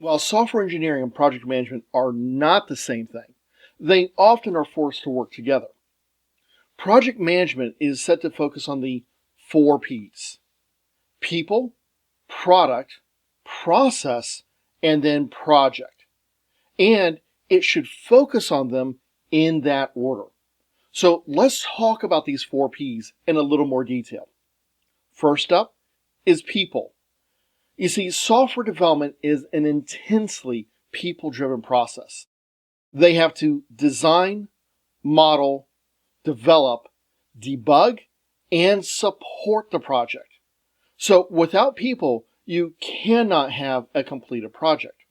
While software engineering and project management are not the same thing, they often are forced to work together. Project management is set to focus on the 4 Ps: people, product, process, and then project. And it should focus on them in that order. So let's talk about these 4 Ps in a little more detail. First up is people. You see, software development is an intensely people-driven process. They have to design, model, develop, debug, and support the project. So without people, you cannot have a completed project.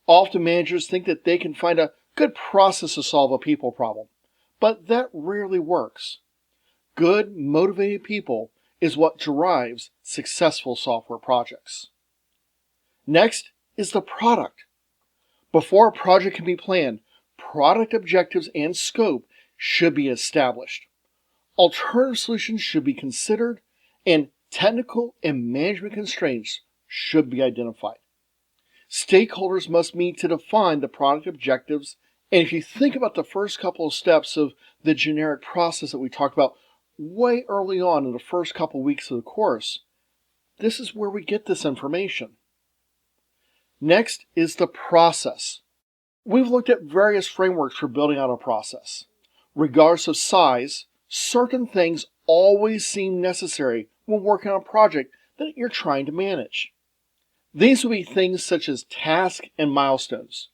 Often managers think that they can find a good process to solve a people problem, but that rarely works. Good, motivated people is what drives successful software projects. Next is the product. Before a project can be planned, product objectives and scope should be established. Alternative solutions should be considered, and technical and management constraints should be identified. Stakeholders must meet to define the product objectives, and if you think about the first couple of steps of the generic process that we talked about way early on in the first couple of weeks of the course, this is where we get this information. Next is the process. We've looked at various frameworks for building out a process. Regardless of size, certain things always seem necessary when working on a project that you're trying to manage. These will be things such as tasks and milestones.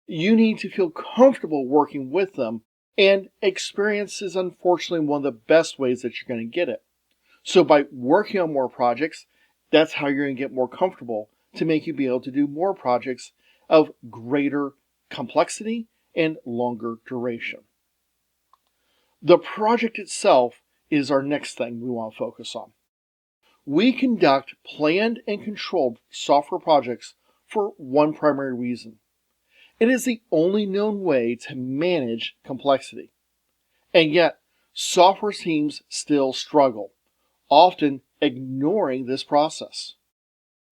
You need to feel comfortable working with them, and experience is unfortunately one of the best ways that you're going to get it. So by working on more projects, that's how you're going to get more comfortable to make you be able to do more projects of greater complexity and longer duration. The project itself is our next thing we want to focus on. We conduct planned and controlled software projects for one primary reason. It is the only known way to manage complexity. And yet, software teams still struggle, often ignoring this process.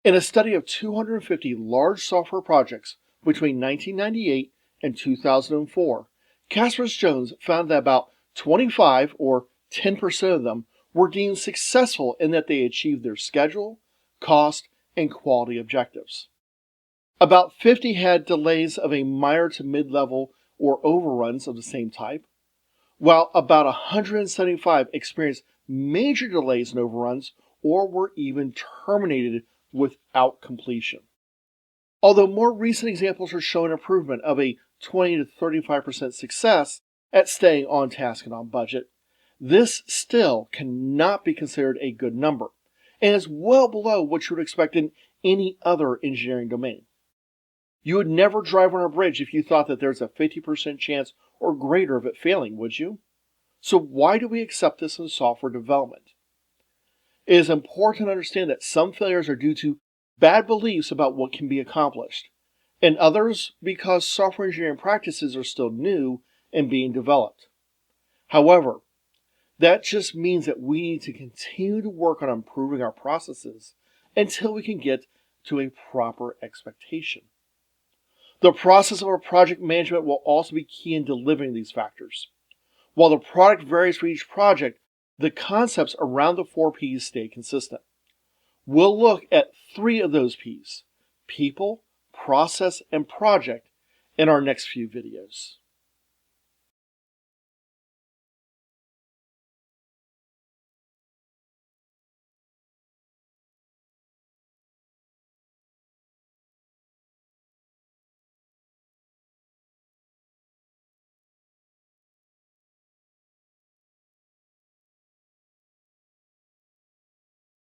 In a study of 250 large software projects between 1998 and 2004, Kaspersky-Jones found that about 25 or 10% of them were deemed successful in that they achieved their schedule, cost, and quality objectives. About 50 had delays of a minor to mid-level or overruns of the same type, while about 175 experienced major delays and overruns or were even terminated without completion. Although more recent examples are showing improvement of a 20 to 35% success at staying on task and on budget, this still cannot be considered a good number, and is well below what you would expect in any other engineering domain. You would never drive on a bridge if you thought that there's a 50% chance or greater of it failing, would you? So why do we accept this in software development? It is important to understand that some failures are due to bad beliefs about what can be accomplished, and others because software engineering practices are still new and being developed. However, that just means that we need to continue to work on improving our processes until we can get to a proper expectation. The process of our project management will also be key in delivering these factors. While the product varies for each project, the concepts around the 4 Ps stay consistent. We'll look at 3 of those Ps: people, process, and project in our next few videos.